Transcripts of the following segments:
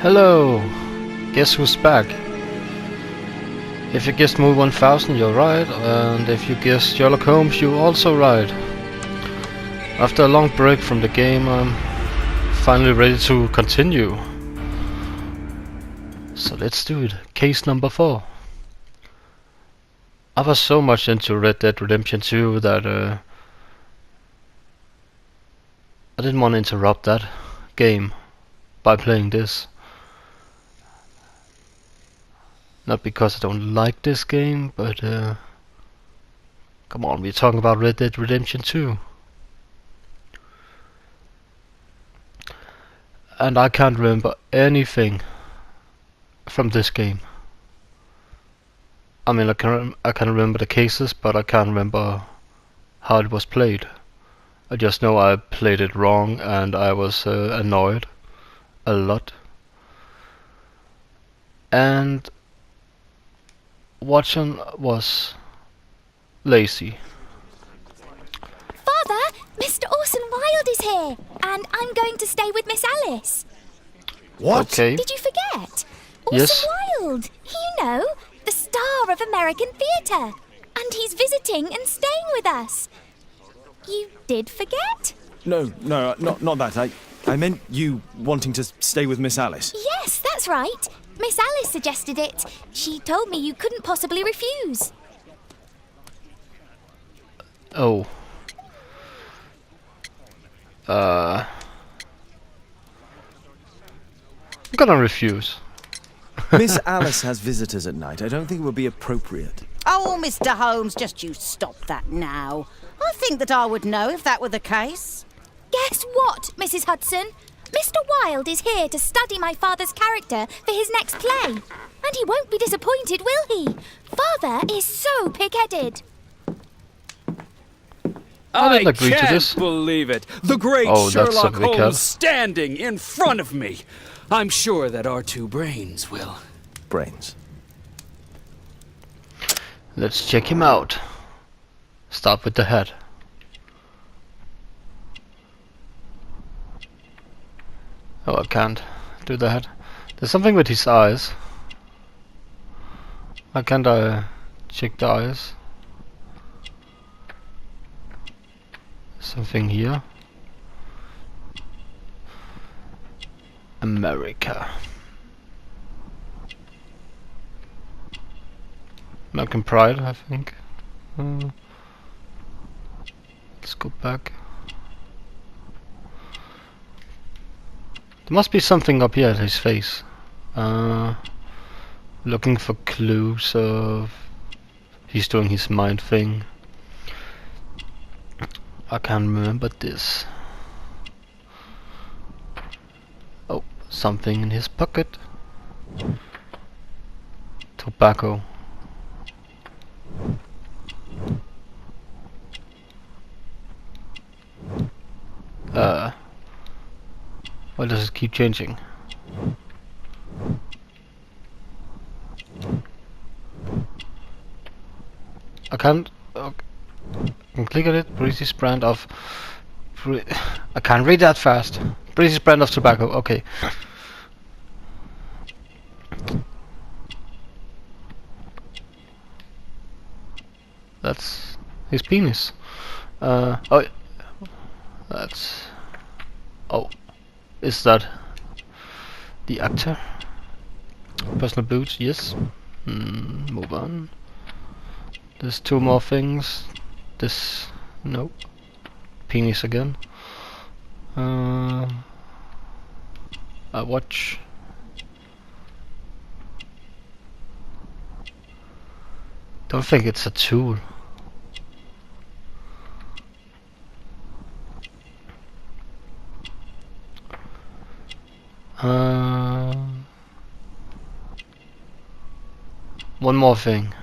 Hello! Guess who's back? If you guessed Movie 1000, you're right, and if you guessed Sherlock Holmes, you're also right. After a long break from the game, I'm finally ready to continue. So let's do it. Case number 4. I was so much into Red Dead Redemption 2 that I didn't want to interrupt that game by playing this. Not because I don't like this game, but come on, we're talking about Red Dead Redemption 2. And I can't remember anything from this game. I mean, I can remember the cases, but I can't remember how it was played. I just know I played it wrong and I was annoyed a lot. And Watson was lazy. Father, Mr. Orson Wilde is here, and I'm going to stay with Miss Alice. What? Okay. Did you forget? Yes. Orson Wilde, you know, the star of American theatre. And he's visiting and staying with us. You did forget? No, not that. I meant you wanting to stay with Miss Alice. Yes, that's right. Miss Alice suggested it. She told me you couldn't possibly refuse. Oh. I'm gonna refuse. Miss Alice has visitors at night. I don't think it would be appropriate. Oh, Mr. Holmes, just you stop that now. I think that I would know if that were the case. Guess what, Mrs. Hudson? Mr. Wilde is here to study my father's character for his next play. And he won't be disappointed, will he? Father is so pig-headed. I didn't agree to can't this. believe it. The great Oh, that's Sherlock a big cut. Holmes standing in front of me. I'm sure that our two brains will. Brains. Let's check him out. Start with the head. Oh, I can't do the head. There's something with his eyes. Why can't I check the eyes? Something here. America. American Pride, I think. Let's go back. There must be something up here at his face. Looking for clues of he's doing his mind thing. I can't remember this. Oh, something in his pocket. Tobacco. Why does it keep changing? I can't. Okay. I can click on it. British brand of. I can't read that fast. British brand of tobacco. Okay. That's his penis. Oh, that's. Oh, is that the actor? Personal boots, yes. Move on. There's two more things. This, no. Penis again. A watch. Don't think it's a tool. One more thing.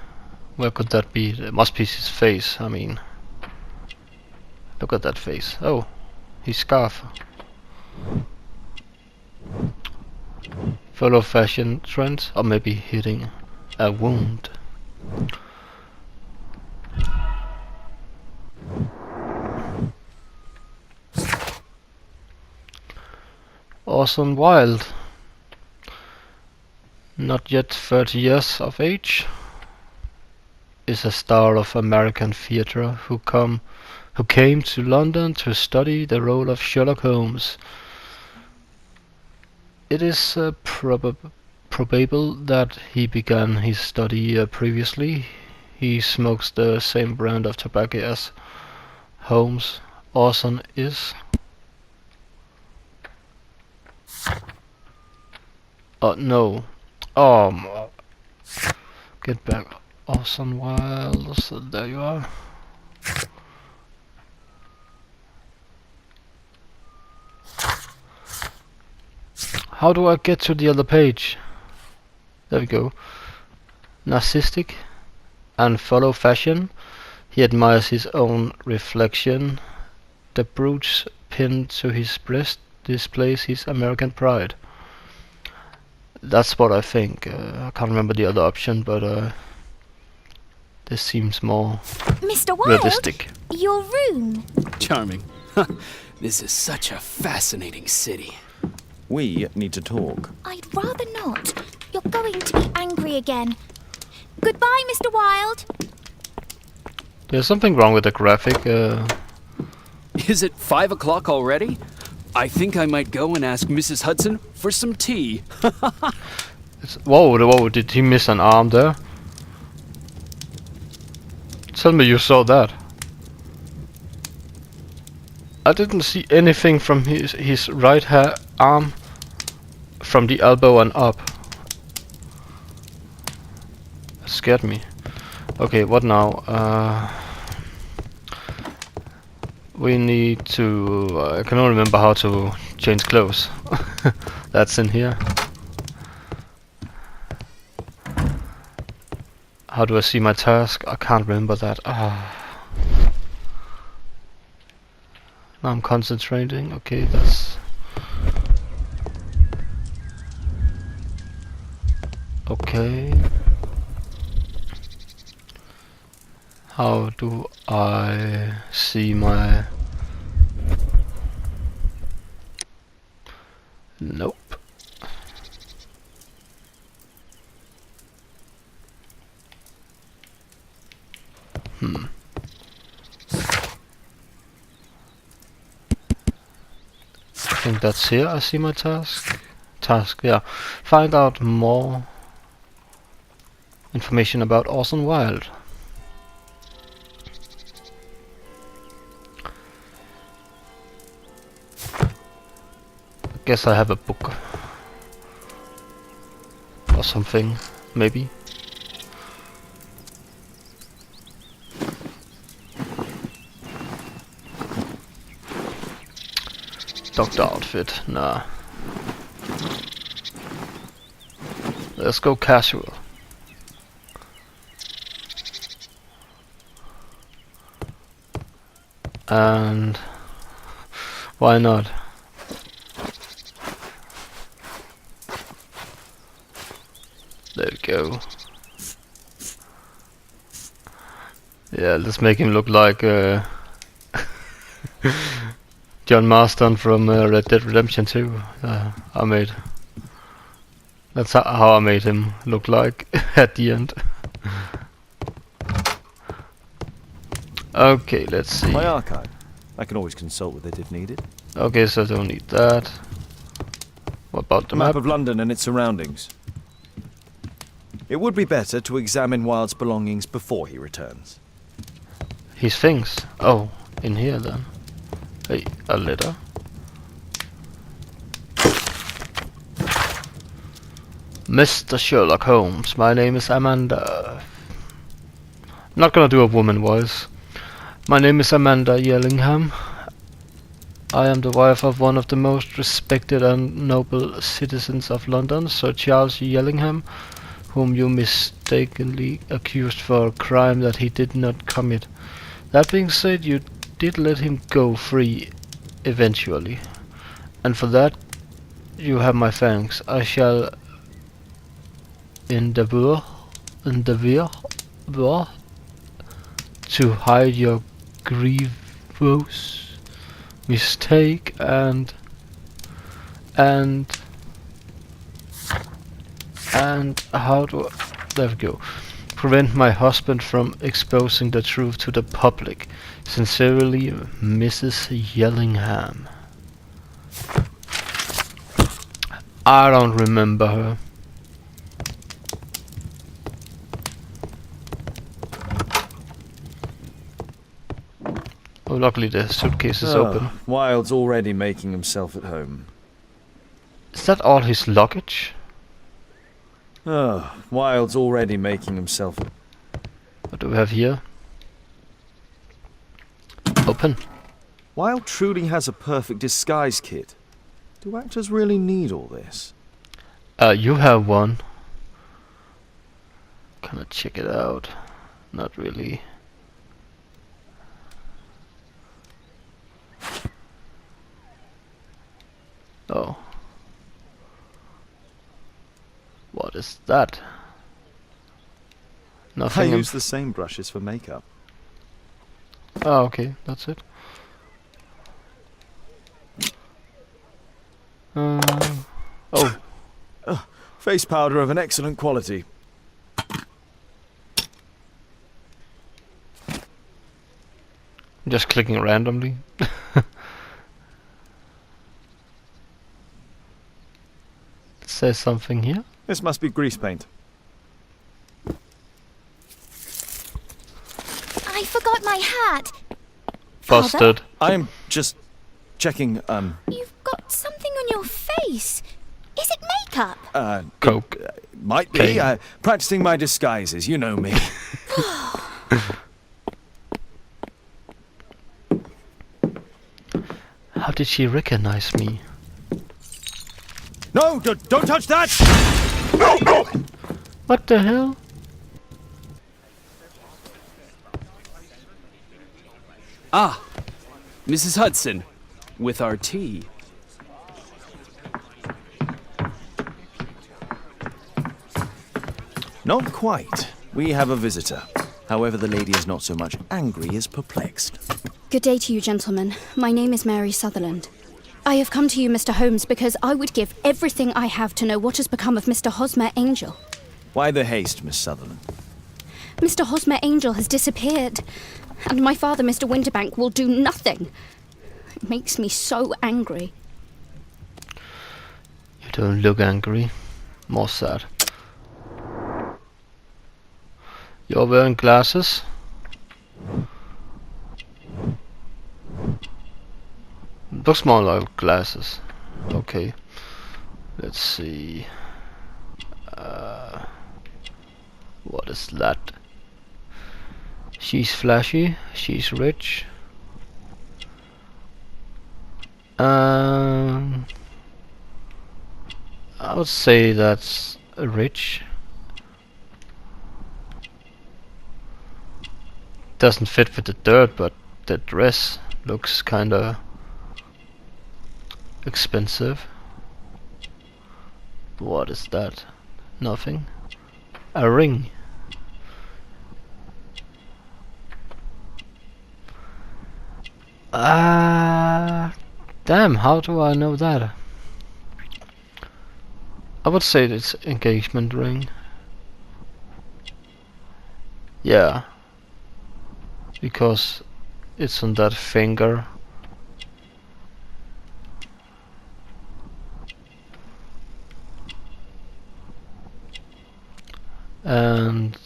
Where could that be? It must be his face. I mean, look at that face. Oh, his scarf. Follow fashion trends, or maybe hitting a wound. Orson Wilde. not yet 30 years of age, is a star of American theatre who came to London to study the role of Sherlock Holmes. It is probable that he began his study previously. He smokes the same brand of tobacco as Holmes Orson is. Oh no. Get back. Orson Welles. So there you are. How do I get to the other page? There we go. Narcissistic and follow fashion. He admires his own reflection. The brooch pinned to his breast displays his American pride. That's what I think. I can't remember the other option, but this seems more Mr. Wilde, realistic. your room. Charming. This is such a fascinating city. We need to talk. I'd rather not. You're going to be angry again. Goodbye, Mr. Wilde. There's something wrong with the graphic. Is it 5 o'clock already? I think I might go and ask Mrs. Hudson for some tea. Whoa, did he miss an arm there? Tell me you saw that. I didn't see anything from his right arm from the elbow and up. That scared me. Okay, what now? We need to... I can only remember how to change clothes. That's in here. How do I see my task? I can't remember that. Now I'm concentrating. Okay, that's... Okay. How do I see my... Nope. I think that's here. I see my task. Yeah. Find out more information about Orson Wilde. Guess I have a book or something, maybe. Doctor outfit, nah. Let's go casual. And why not? There we go. Yeah, let's make him look like John Marston from Red Dead Redemption 2. That's how I made him look like at the end. Okay, let's see. My archive. I can always consult with it if needed. Okay, so I don't need that. What about the map? Of London and its surroundings. It would be better to examine Wilde's belongings before he returns. His things. Oh, in here then. Hey, a letter. Mr. Sherlock Holmes, my name is Amanda. Not gonna do a woman voice. My name is Amanda Yellingham. I am the wife of one of the most respected and noble citizens of London, Sir Charles Yellingham, whom you mistakenly accused for a crime that he did not commit. That being said, you did let him go free eventually, and for that you have my thanks. I shall endeavor to hide your grievous mistake And how do I... There we go. Prevent my husband from exposing the truth to the public. Sincerely, Mrs. Yellingham. I don't remember her. Oh, luckily the suitcase is open. Wilde's already making himself at home. Is that all his luggage? Wilde's already making himself... What do we have here? Open. Wilde truly has a perfect disguise kit. Do actors really need all this? You have one. Can I check it out? Not really. Oh. What is that? I Nothing. use the same brushes for makeup. Oh, okay, that's it. Oh, Face powder of an excellent quality. just clicking randomly. It says something here. This must be grease paint. I forgot my hat. Busted. I'm just checking, You've got something on your face. Is it makeup? Coke. Might be. Okay. Practicing my disguises, you know me. How did she recognize me? No, don't touch that! What the hell? Ah, Mrs. Hudson, with our tea. Not quite. We have a visitor. However, the lady is not so much angry as perplexed. Good day to you, gentlemen. My name is Mary Sutherland. I have come to you, Mr. Holmes, because I would give everything I have to know what has become of Mr. Hosmer Angel. Why the haste, Miss Sutherland? Mr. Hosmer Angel has disappeared, and my father, Mr. Winterbank, will do nothing. It makes me so angry. You don't look angry. More sad. You're wearing glasses? Looks more like glasses. Okay. Let's see. What is that? She's flashy. She's rich. I would say that's rich. Doesn't fit with the dirt, but the dress looks kinda expensive. What is that? Nothing. A ring. Damn, how do I know that? I would say it's engagement ring. Yeah. Because it's on that finger. And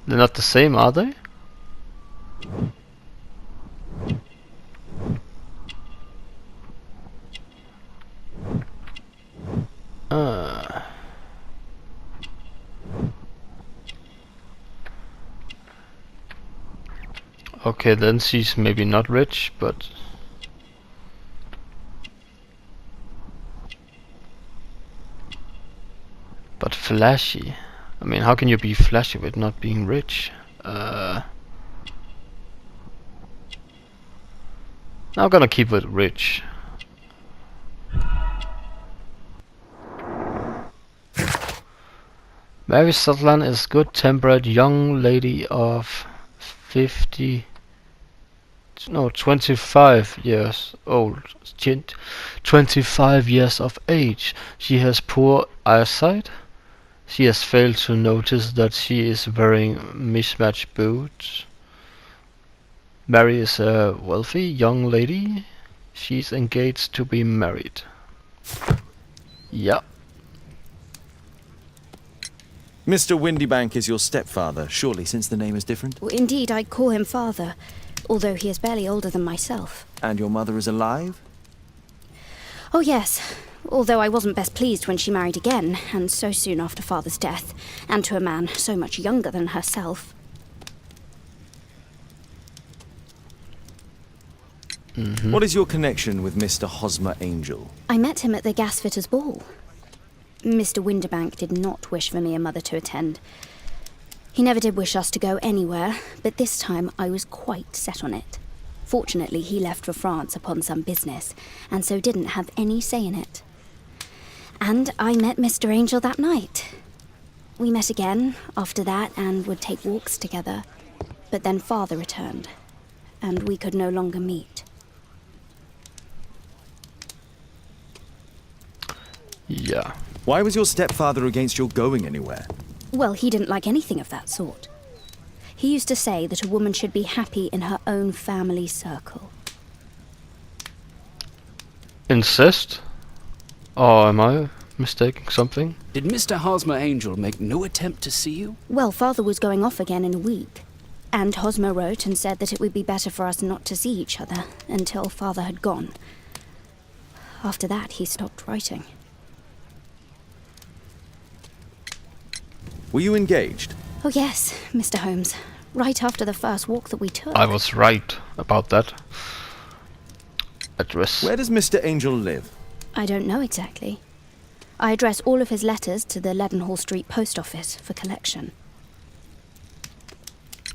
they're not the same, are they? Okay, then she's maybe not rich, but flashy. I mean, how can you be flashy with not being rich? I'm gonna keep it rich. Mary Sutherland is good-tempered young lady of 52 no, 25 years old. 25 years of age. She has poor eyesight. She has failed to notice that she is wearing mismatched boots. Mary is a wealthy young lady. She's engaged to be married. Yeah. Mr. Windybank is your stepfather, surely, since the name is different? Indeed, I call him father, although he is barely older than myself. And your mother is alive? Oh yes, although I wasn't best pleased when she married again, and so soon after father's death, and to a man so much younger than herself. What is your connection with Mr. Hosmer Angel? I met him at the gasfitter's ball. Mr. Windybank did not wish for me and Mother to attend. He never did wish us to go anywhere, but this time I was quite set on it. Fortunately, he left for France upon some business, and so didn't have any say in it. And I met Mr. Angel that night. We met again after that and would take walks together. But then Father returned, and we could no longer meet. Yeah. Why was your stepfather against your going anywhere? Well, he didn't like anything of that sort. He used to say that a woman should be happy in her own family circle. Incest? Or am I mistaking something? Did Mr. Hosmer Angel make no attempt to see you? Well, Father was going off again in a week. And Hosmer wrote and said that it would be better for us not to see each other until Father had gone. After that, he stopped writing. Were you engaged? Oh yes, Mr. Holmes. Right after the first walk that we took. I was right about that. Address. Where does Mr. Angel live? I don't know exactly. I address all of his letters to the Leadenhall Street Post Office for collection.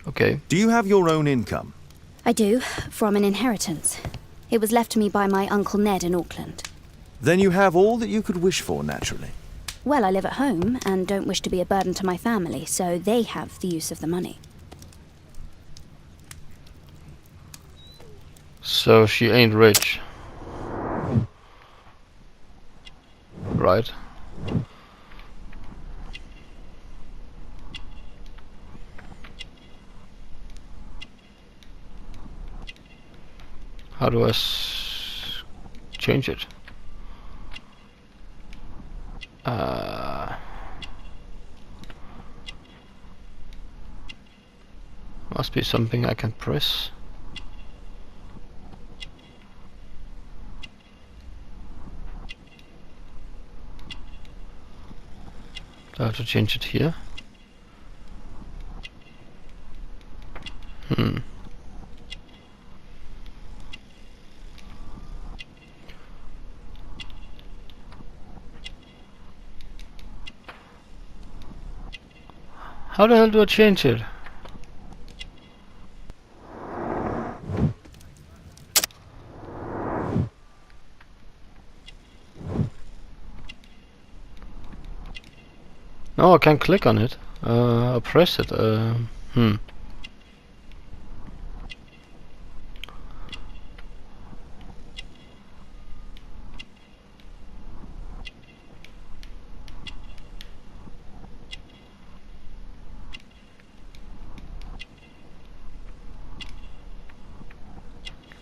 Okay. Do you have your own income? I do, from an inheritance. It was left to me by my Uncle Ned in Auckland. Then you have all that you could wish for, naturally. Well, I live at home and don't wish to be a burden to my family, so they have the use of the money. So she ain't rich. Right. How do I change it? Must be something I can press. Do I have to change it here? How the hell do I change it? No, I can't click on it. I press it. Do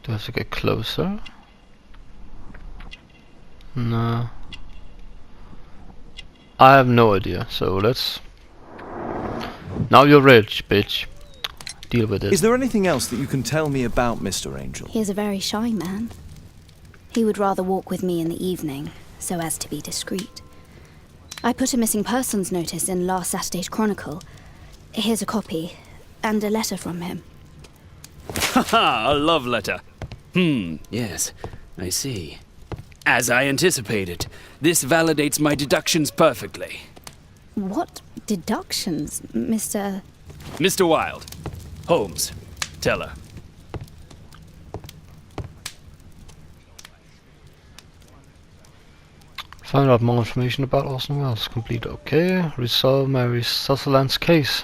I have to get closer? No. I have no idea, so let's... Now you're rich, bitch. Deal with it. Is there anything else that you can tell me about Mr. Angel? He is a very shy man. He would rather walk with me in the evening, so as to be discreet. I put a missing persons notice in last Saturday's Chronicle. Here's a copy, and a letter from him. Haha, a love letter. Yes, I see. As I anticipated, this validates my deductions perfectly. What deductions, Mr. Mr. Wilde. Holmes. Tell her. Find out more information about Orson Welles. Complete. Okay. Resolve Mary Sutherland's case.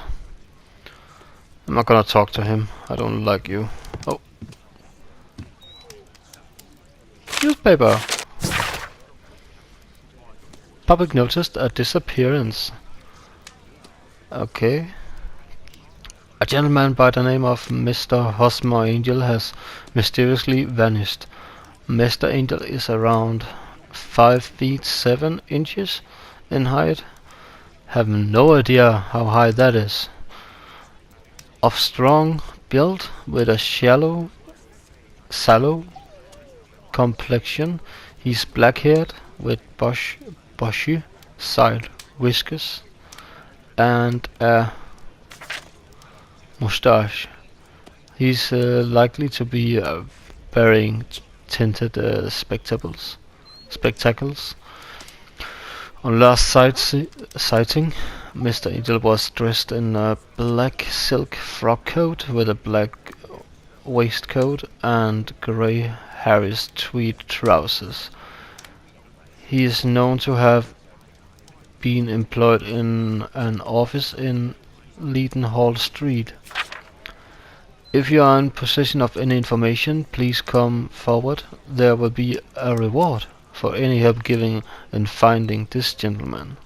I'm not gonna talk to him. I don't like you. Oh. newspaper. Public noticed a disappearance. Okay. A gentleman by the name of Mr. Hosmer Angel has mysteriously vanished. Mr. Angel is around 5 feet 7 inches in height. Have no idea how high that is. Of strong build with a sallow complexion. He's black-haired with bushy side whiskers and a mustache. He's likely to be wearing tinted spectacles. On last sighting, Mr. Angel was dressed in a black silk frock coat with a black waistcoat and grey Harris tweed trousers. He is known to have been employed in an office in Leadenhall Street. If you are in possession of any information, please come forward. There will be a reward for any help given in finding this gentleman.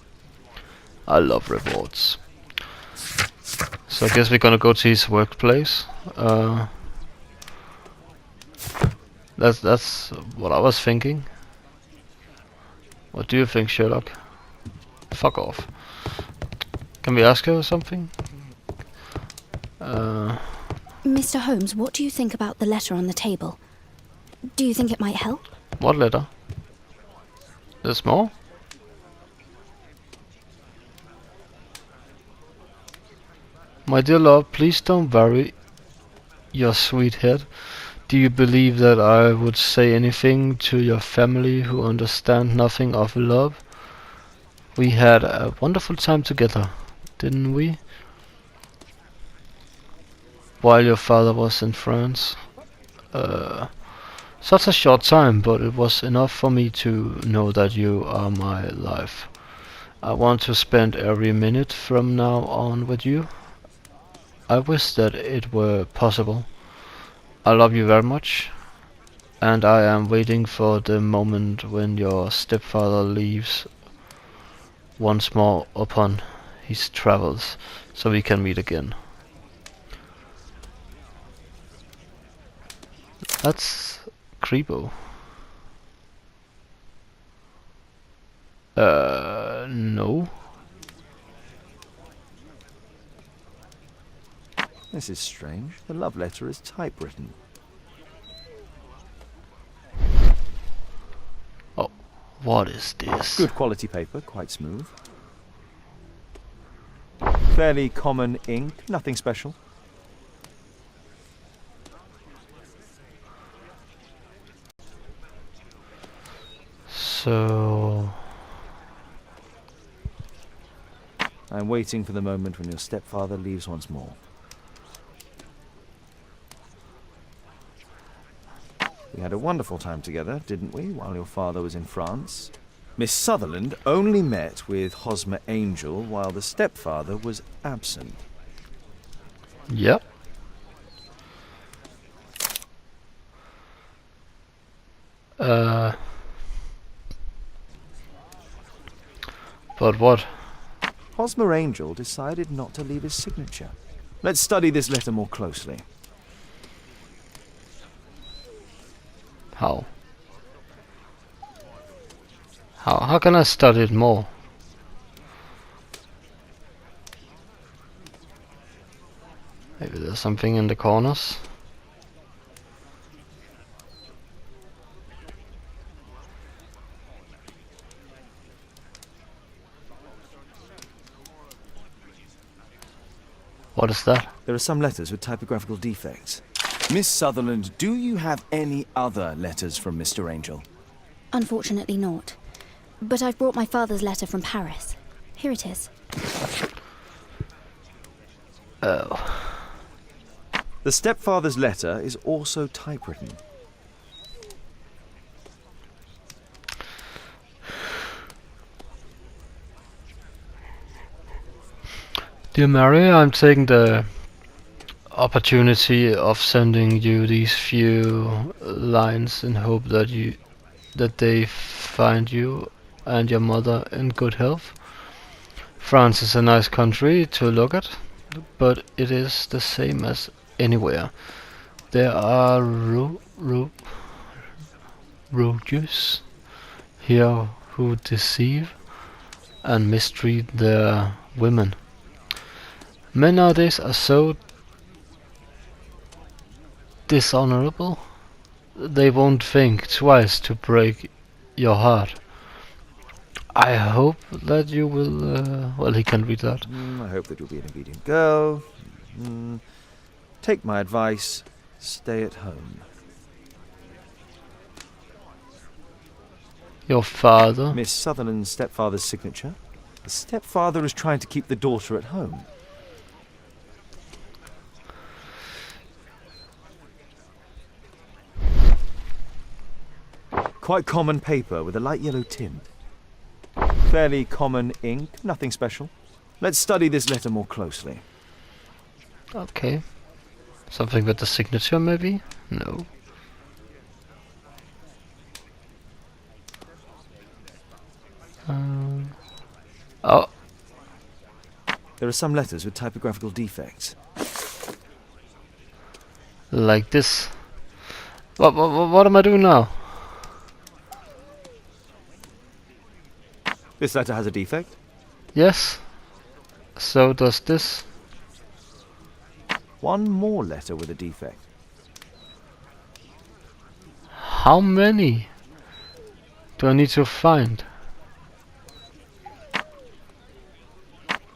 I love rewards. So I guess we're gonna go to his workplace. That's what I was thinking. What do you think, Sherlock? Fuck off. Can we ask her something? Mr. Holmes, what do you think about the letter on the table? Do you think it might help? What letter? There's more? My dear love, please don't worry your sweet head. Do you believe that I would say anything to your family who understand nothing of love? We had a wonderful time together, didn't we? While your father was in France. Such a short time, but it was enough for me to know that you are my life. I want to spend every minute from now on with you. I wish that it were possible. I love you very much, and I am waiting for the moment when your stepfather leaves once more upon his travels, so we can meet again. That's creepo. No. This is strange. The love letter is typewritten. Oh, what is this? Good quality paper, quite smooth. Fairly common ink, nothing special. So... I'm waiting for the moment when your stepfather leaves once more. We had a wonderful time together, didn't we, while your father was in France? Miss Sutherland only met with Hosmer Angel while the stepfather was absent. Yep. But what? Hosmer Angel decided not to leave his signature. Let's study this letter more closely. How? How can I study it more? Maybe there's something in the corners. What is that? There are some letters with typographical defects. Miss Sutherland, do you have any other letters from Mr. Angel? Unfortunately not. But I've brought my father's letter from Paris. Here it is. Oh. The stepfather's letter is also typewritten. Dear Mary, I'm taking the opportunity of sending you these few lines in hope that that they find you and your mother in good health. France is a nice country to look at, but it is the same as anywhere. There are rogues here who deceive and mistreat their women. Men nowadays are so dishonorable, they won't think twice to break your heart. I hope that you will. Well, he can read that. I hope that you'll be an obedient girl. Take my advice. Stay at home. Your father. Miss Sutherland's stepfather's signature. The stepfather is trying to keep the daughter at home. Quite common paper with a light yellow tint. Fairly common ink, nothing special. Let's study this letter more closely. Okay. Something with the signature, maybe? No. Oh. There are some letters with typographical defects. Like this. What am I doing now? This letter has a defect. Yes. So does this. One more letter with a defect. How many do I need to find?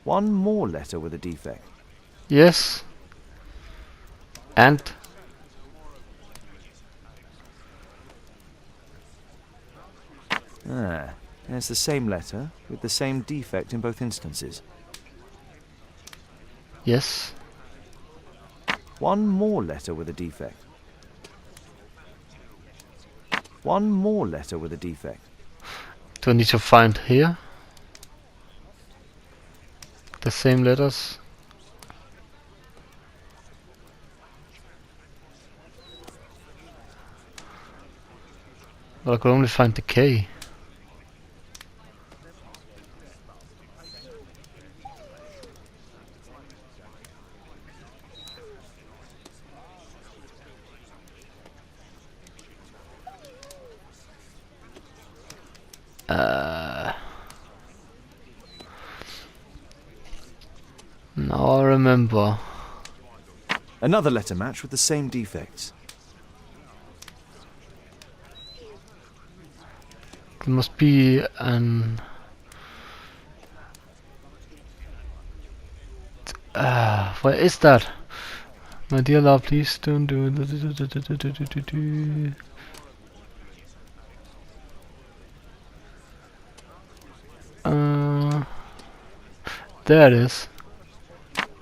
One more letter with a defect. Yes. And There's the same letter with the same defect in both instances. yes. One more letter with a defect. One more letter with a defect. Do I need to find here the same letters? But I could only find the K. Now I remember. Another letter match with the same defects. There must be an. Where is that? My dear love, please don't do it. There it is.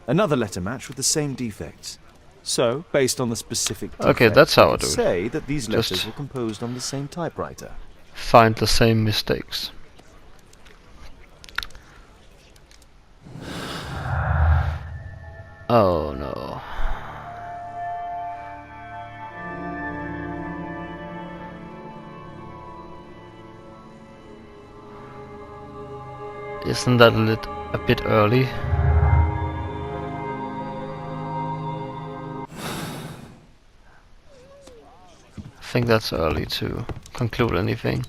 Another letter match with the same defects. So, based on the specific defects, Okay, that's how I we could do it. say that these letters Just were composed on the same typewriter. Find the same mistakes. Oh no. Isn't that a bit early? I think that's early to conclude anything.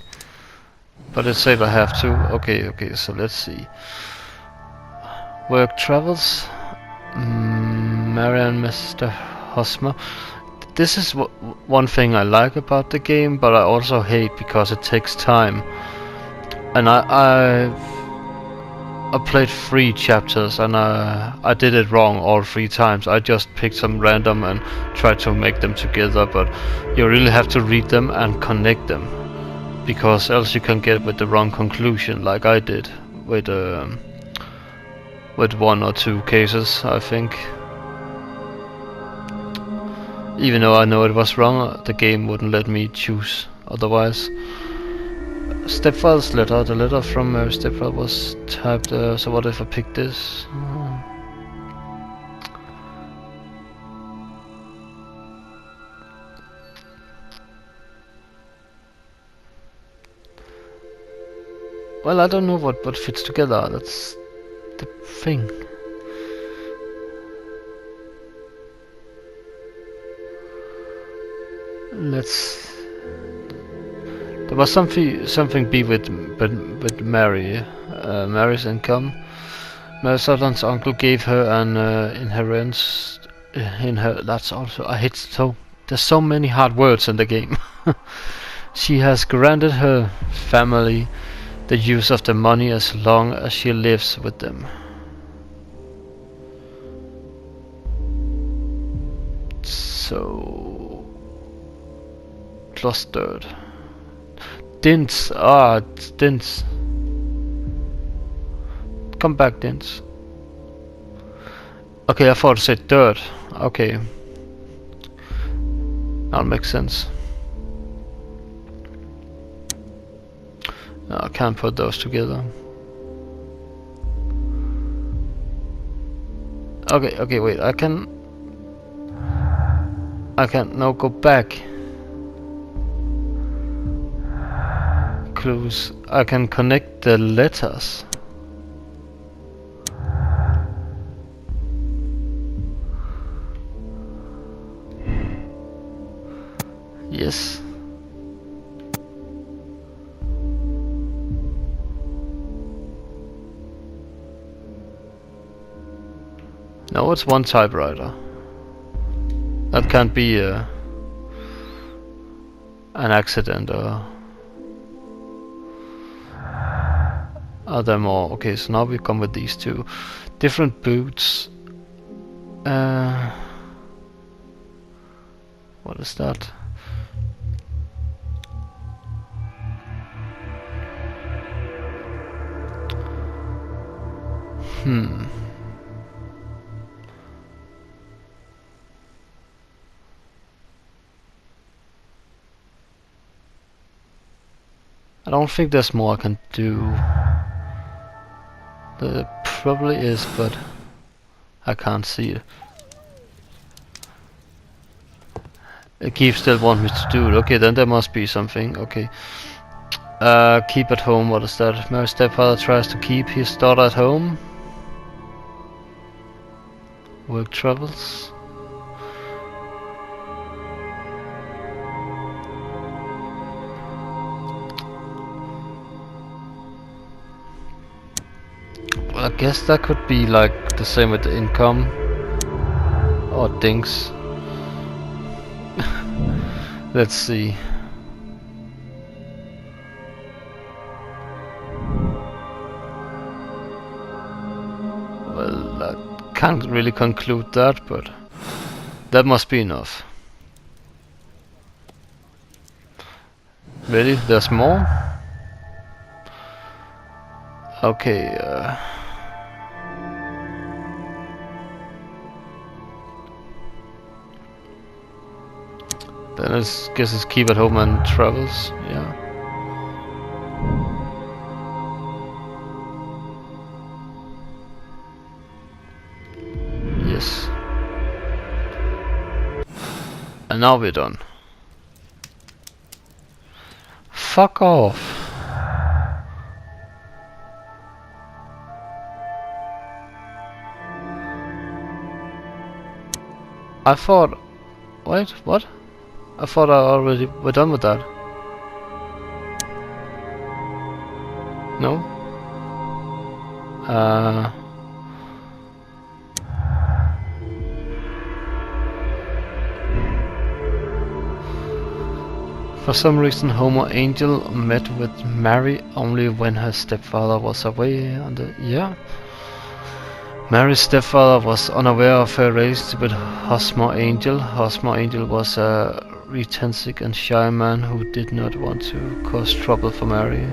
But it said I have to. Okay, so let's see. Work travels. Mary and Mr. Hosmer. This is one thing I like about the game, but I also hate because it takes time. And I played 3 chapters and I did it wrong all 3 times. I just picked some random and tried to make them together, but you really have to read them and connect them, because else you can get with the wrong conclusion, like I did with 1 or 2 cases, I think. Even though I know it was wrong, the game wouldn't let me choose otherwise. Stepfather's letter, the letter from stepfather was typed, so what if I pick this? Well, I don't know what fits together. That's the thing. Let's. There was something be with Mary. Mary's income. Mary Sutherland's uncle gave her an inheritance in her. That's also I hate so. There's so many hard words in the game. She has granted her family the use of the money as long as she lives with them. So clustered. Dints. It's Dints. Come back, Dints. Okay, I thought it said dirt. Okay. That makes sense. No, I can't put those together. Okay, wait, I can now go back. Clues. I can connect the letters. Yes. No, it's one typewriter. That can't be an accident or... Are there more? Okay, so now we come with these two. Different boots. What is that? I don't think there's more I can do. There probably is, but I can't see it. The keep still want me to do it. Okay, then there must be something. Okay. Keep at home. What is that? Mary's stepfather tries to keep his daughter at home. Work travels. Well, I guess that could be like the same with the income or things. Let's see. Well, I can't really conclude that, but that must be enough. Really? There's more? Okay, then I guess it's keep at home and travels, yeah. Yes. And now we're done. Fuck off. I thought... Wait, what? I thought I already were done with that. No? For some reason Homer Angel met with Mary only when her stepfather was away on the... Yeah. Mary's stepfather was unaware of her relationship with Hosmer Angel. Hosmer Angel was a retensic and shy man who did not want to cause trouble for Mary.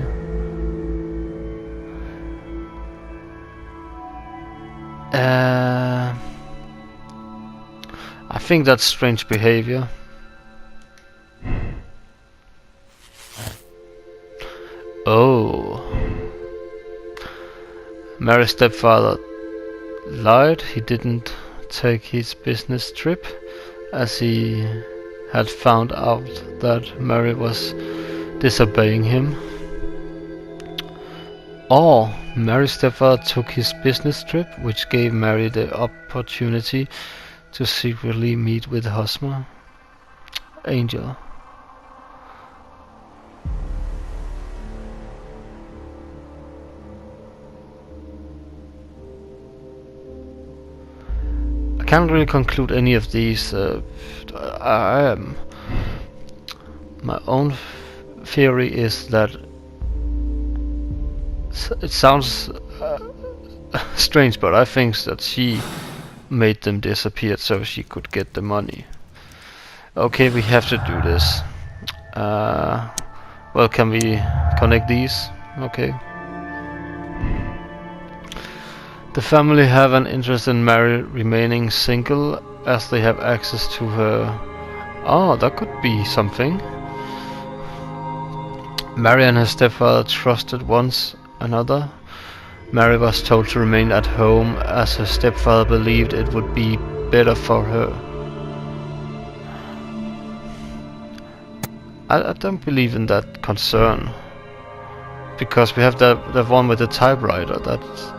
I think that's strange behavior. Oh. Mary's stepfather lied. He didn't take his business trip as he had found out that Mary was disobeying him. Or Mary's stepfather took his business trip, which gave Mary the opportunity to secretly meet with Hosmer. Angel. I can't really conclude any of these. My own theory is that it sounds strange, but I think that she made them disappear so she could get the money. Okay, we have to do this. Well, can we connect these? Okay. The family have an interest in Mary remaining single as they have access to her. Oh, that could be something. Mary and her stepfather trusted once another. Mary was told to remain at home as her stepfather believed it would be better for her. I don't believe in that concern. Because we have the one with the typewriter. That's...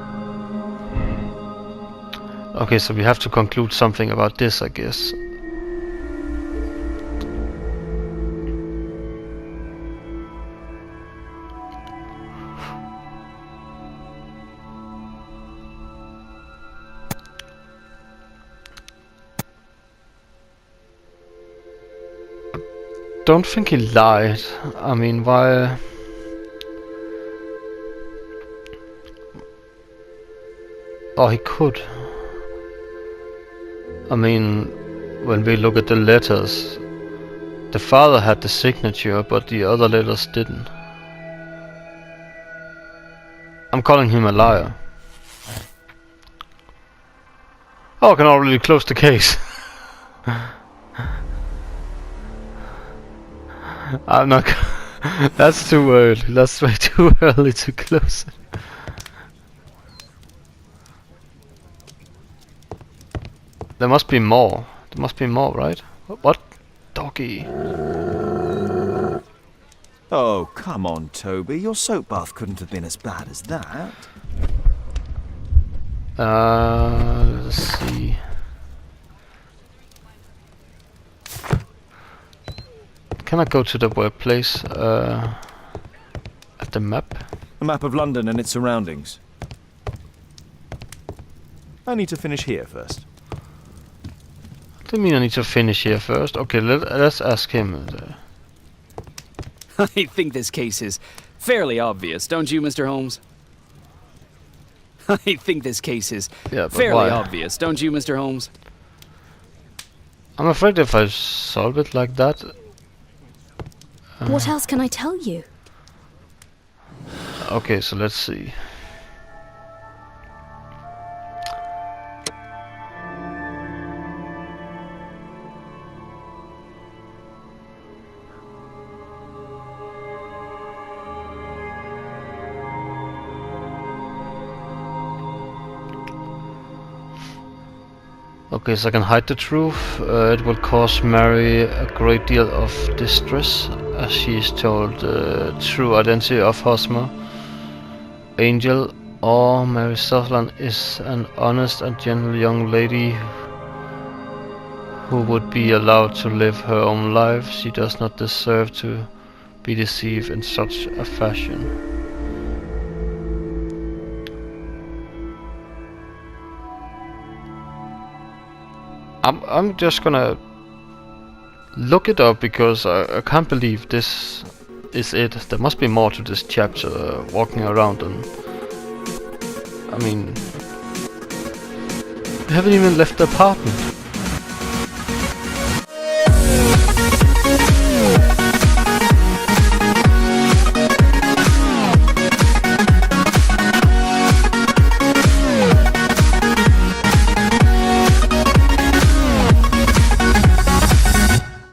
Okay, so we have to conclude something about this, I guess. Don't think he lied. I mean, why? Oh, he could. I mean, when we look at the letters, the father had the signature, but the other letters didn't. I'm calling him a liar. Oh, I can already close the case. I'm not. That's too early. That's way too early to close it. There must be more. There must be more, right? What? Doggy. Oh, come on, Toby. Your soap bath couldn't have been as bad as that. Let's see. Can I go to the workplace? At the map? A map of London and its surroundings. I need to finish here first. What do you mean I need to finish here first? Okay, let's ask him. I think this case is fairly obvious, don't you, Mr. Holmes? I think this case is fairly obvious, don't you, Mr. Holmes? I'm afraid if I solve it like that... What else can I tell you? Okay, so let's see. Okay, so I can hide the truth. It will cause Mary a great deal of distress, as she is told the true identity of Hosmer. Angel, or Mary Sutherland, is an honest and gentle young lady who would be allowed to live her own life. She does not deserve to be deceived in such a fashion. I'm just gonna look it up because I can't believe this is it. There must be more to this chapter. Walking around and I mean, we haven't even left the apartment.